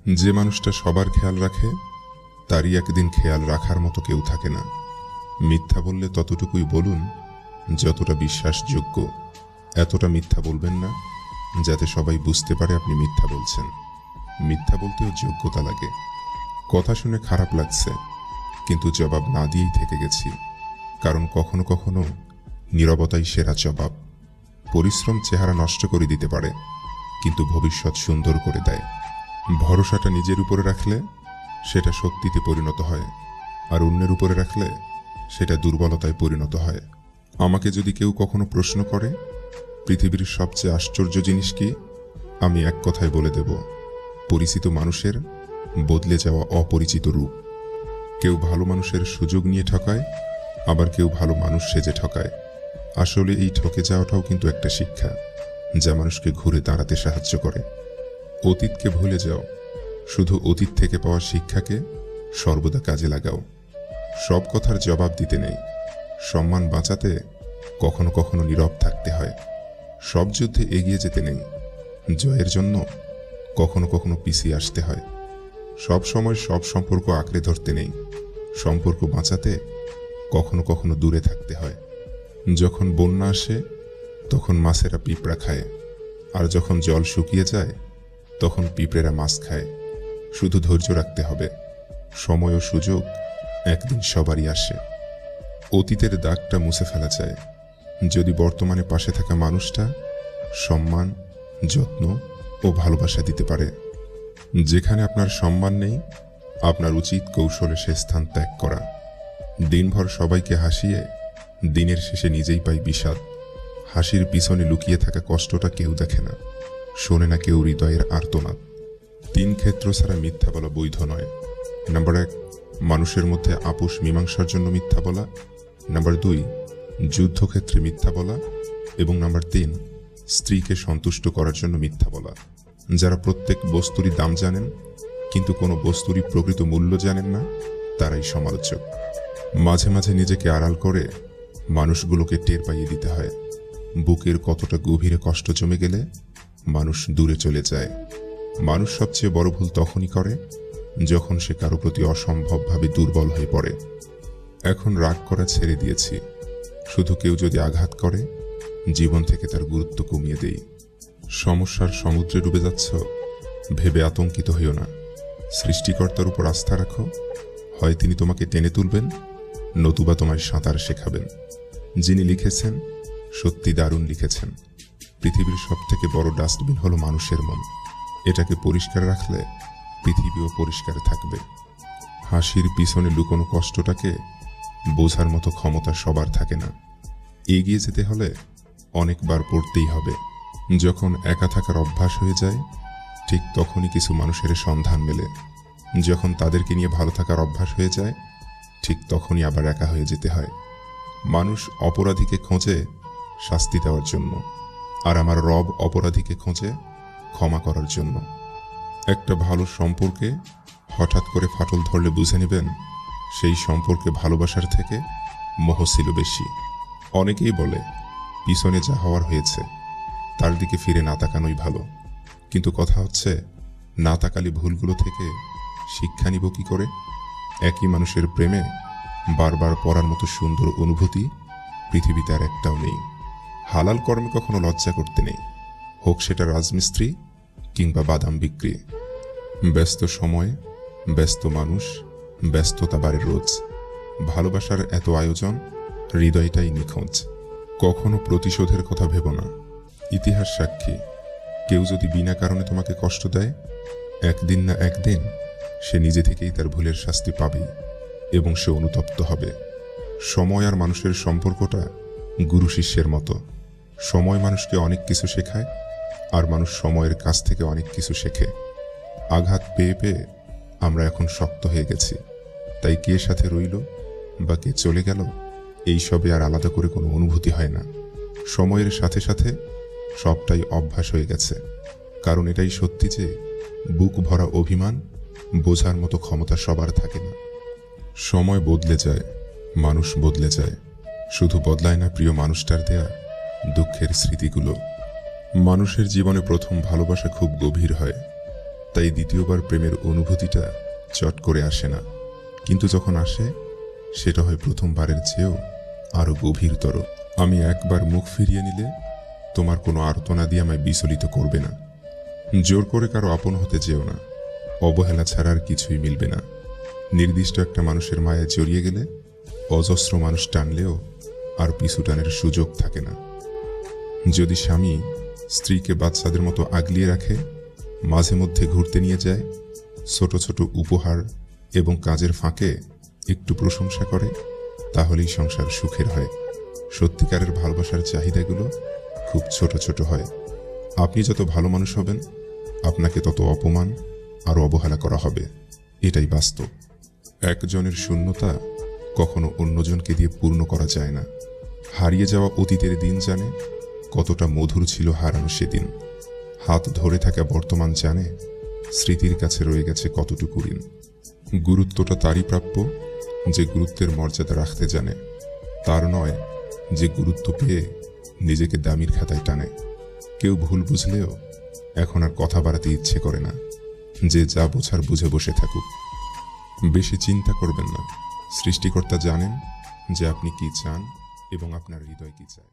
যে মানুষটা সবার খেয়াল রাখে তারই একদিন খেয়াল রাখার মতো কেউ থাকে না। মিথ্যা বললে ততটুকুই বলুন যতটা বিশ্বাসযোগ্য। এতটা মিথ্যা বলবেন না যাতে সবাই বুঝতে পারে আপনি মিথ্যা বলছেন। মিথ্যা বলতেও যোগ্যতা লাগে। কথা শুনে খারাপ লাগছে, কিন্তু জবাব না দিয়েই থেকে গেছি, কারণ কখনো কখনো নীরবতাই সেরা জবাব। পরিশ্রম চেহারা নষ্ট করে দিতে পারে, কিন্তু ভবিষ্যৎ সুন্দর করে দেয়। ভরসাটা নিজের উপরে রাখলে সেটা শক্তিতে পরিণত হয়, আর অন্যের উপরে রাখলে সেটা দুর্বলতায় পরিণত হয়। আমাকে যদি কেউ কখনো প্রশ্ন করে পৃথিবীর সবচেয়ে আশ্চর্য জিনিস কি, আমি এক কথায় বলে দেব, পরিচিত মানুষের বদলে যাওয়া অপরিচিত রূপ। কেউ ভালো মানুষের সুযোগ নিয়ে ঠকায়, আবার কেউ ভালো মানুষ সেজে ঠকায়। আসলে এই ঠকে যাওয়াটাও কিন্তু একটা শিক্ষা, যা মানুষকে ঘুরে দাঁড়াতে সাহায্য করে। অতীতকে ভুলে যাও, শুধু অতীত থেকে পাওয়া শিক্ষাকে সর্বদা কাজে লাগাও। সব কথার জবাব দিতে নেই, সম্মান বাঁচাতে কখনো কখনো নীরব থাকতে হয়। সব যুদ্ধে এগিয়ে যেতে নেই, জয়ের জন্য কখনো কখনো পিছিয়ে আসতে হয়। সব সময় সব সম্পর্ক আঁকড়ে ধরতে নেই, সম্পর্ক বাঁচাতে কখনো কখনো দূরে থাকতে হয়। যখন বন্যা আসে তখন মাছেরা পিঁপড়া খায়, আর যখন জল শুকিয়ে যায় তখন পিঁপড়েরা মাছ খায়। শুধু ধৈর্য রাখতে হবে, সময় ও সুযোগ একদিন সবারই আসে। অতীতের দাগটা মুছে ফেলা যায় যদি বর্তমানে পাশে থাকা মানুষটা সম্মান, যত্ন ও ভালোবাসা দিতে পারে। যেখানে আপনার সম্মান নেই, আপনার উচিত কৌশলে সে স্থান ত্যাগ করা। দিনভর সবাইকে হাসিয়ে দিনের শেষে নিজেই পাই বিষাদ। হাসির পিছনে লুকিয়ে থাকা কষ্টটা কেউ দেখে না, শোনে না কেউ হৃদয়ের আর্তনাদ। 3 ক্ষেত্র ছাড়া মিথ্যা বলা বৈধ নয়। নাম্বার 1, মানুষের মধ্যে আপোষ মীমাংসার জন্য মিথ্যা বলা। নাম্বার 2, যুদ্ধক্ষেত্রে মিথ্যা বলা। এবং নাম্বার 3, স্ত্রীকে সন্তুষ্ট করার জন্য মিথ্যা বলা। যারা প্রত্যেক বস্তুরই দাম জানেন কিন্তু কোনো বস্তুরই প্রকৃত মূল্য জানেন না, তারাই সমালোচক। মাঝে মাঝে নিজেকে আড়াল করে মানুষগুলোকে টের পাইয়ে দিতে হয়। বুকের কতটা গভীরে কষ্ট জমে গেলে মানুষ দূরে চলে যায়। মানুষ সবচেয়ে বড় ভুল তখনই করে যখন সে কারো প্রতি অসম্ভবভাবে দুর্বল হয়ে পড়ে। এখন রাগ করা ছেড়ে দিয়েছি, শুধু কেউ যদি আঘাত করে জীবন থেকে তার গুরুত্ব কমিয়ে দেই। সমস্যার সমুদ্রে ডুবে যাচ্ছ ভেবে আতঙ্কিত হইও না, সৃষ্টিকর্তার উপর আস্থা রাখো। হয় তিনি তোমাকে টেনে তুলবেন, নতুবা তোমায় সাঁতার শেখাবেন। যিনি লিখেছেন সত্যি দারুণ লিখেছেন। পৃথিবীর সবথেকে বড় ডাস্টবিন হলো মানুষের মন। এটাকে পরিষ্কার রাখলে পৃথিবীও পরিষ্কার থাকবে। হাসির পিছনে লুকোনো কষ্টটাকে বোঝার মতো ক্ষমতা সবার থাকে না। এগিয়ে যেতে হলে অনেকবার পড়তেই হবে। যখন একা থাকার অভ্যাস হয়ে যায় ঠিক তখনই কিছু মানুষের সন্ধান মেলে। যখন তাদেরকে নিয়ে ভালো থাকার অভ্যাস হয়ে যায় ঠিক তখনই আবার একা হয়ে যেতে হয়। মানুষ অপরাধীকে খোঁজে শাস্তি দেওয়ার জন্য, আর আমার রব অপরাধীকে খোঁজে ক্ষমা করার জন্য। একটা ভালো সম্পর্কে হঠাৎ করে ফাটল ধরলে বুঝে নেবেন সেই সম্পর্কে ভালোবাসার থেকে মোহ ছিল বেশি। অনেকেই বলে পিছনে যা হওয়ার হয়েছে তার দিকে ফিরে না তাকানোই ভালো, কিন্তু কথা হচ্ছে না তাকালে ভুলগুলো থেকে শিক্ষা নিব কি করে? একই মানুষের প্রেমে বারবার পড়ার মতো সুন্দর অনুভূতি পৃথিবীতে আর একটাও নেই। হালাল কর্মে কখনো লজ্জা করতে নেই, হোক সেটা রাজমিস্ত্রি কিংবা বাদাম বিক্রি। ব্যস্ত সময়, ব্যস্ত মানুষ, ব্যস্ততা বাড়ে রোজ। ভালোবাসার এত আয়োজন, হৃদয়টাই নিখোঁজ। কখনো প্রতিশোধের কথা ভেবো না। ইতিহাস সাক্ষী, কেউ যদি বিনা কারণে তোমাকে কষ্ট দেয় একদিন না একদিন সে নিজে থেকেই তার ভুলের শাস্তি পাবেই, এবং সে অনুতপ্ত হবে। সময় আর মানুষের সম্পর্কটা গুরু শিষ্যের মতো। সময় মানুষকে অনেক কিছু শেখায়, আর মানুষ সময়ের কাছ থেকে অনেক কিছু শেখে। আঘাত পেয়ে পেয়ে আমরা এখন শক্ত হয়ে গেছি, তাই কে সাথে রইল বা কে চলে গেল এইসবে আর আলাদা করে কোনো অনুভূতি হয় না। সময়ের সাথে সাথে সবটাই অভ্যাস হয়ে গেছে, কারণ এটাই সত্যি যে বুক ভরা অভিমান বোঝার মতো ক্ষমতা সবার থাকে না। সময় বদলে যায়, মানুষ বদলে যায়, শুধু বদলায় না প্রিয় মানুষটার দেয়া দুঃখের স্মৃতিগুলো। মানুষের জীবনে প্রথম ভালোবাসা খুব গভীর হয়, তাই দ্বিতীয়বার প্রেমের অনুভূতিটা চট করে আসে না, কিন্তু যখন আসে সেটা হয় প্রথমবারের চেয়েও আরো গভীরতর। আমি একবার মুখ ফিরিয়ে নিলে তোমার কোনো আর্তনাদি আমায় বিচলিত করবে না। জোর করে কারো আপন হতে যেও না, অবহেলা ছাড়া আর কিছুই মিলবে না। নির্দিষ্ট একটা মানুষের মায়ায় জড়িয়ে গেলে অজস্র মানুষ টানলেও আর পিছু টানের সুযোগ থাকে না। যদি স্বামী স্ত্রীকে বাচ্চাদের মতো আগলিয়ে রাখে, মাঝে মধ্যে ঘুরতে নিয়ে যায়, ছোট ছোট উপহার এবং কাজের ফাঁকে একটু প্রশংসা করে, তাহলেই সংসার সুখের হয়। সত্যিকারের ভালোবাসার চাহিদাগুলো খুব ছোট ছোট হয়। আপনি যত ভালো মানুষ হবেন, আপনাকে তত অপমান আর অবহেলা করা হবে, এটাই বাস্তব। একজনের শূন্যতা কখনো অন্যজনকে দিয়ে পূর্ণ করা যায় না। হারিয়ে যাওয়া অতীতের দিন জানে কতটা মধুর ছিল হারানো সেদিন। হাত ধরে থাকা বর্তমান জানে স্মৃতির কাছে রয়ে গেছে কতটুকু ঋণ। গুরুত্বটা তারই প্রাপ্য যে গুরুত্বের মর্যাদা রাখতে জানে, তার নয় যে গুরুত্ব পেয়ে নিজেকে দামির খাতায় টানে। কেউ ভুল বুঝলেও এখন আর কথা বাড়াতে ইচ্ছে করে না, যে যা বোঝার বুঝে বসে থাকুক। বেশি চিন্তা করবেন না, সৃষ্টিকর্তা জানেন যে আপনি কি চান এবং আপনার হৃদয় কি চায়।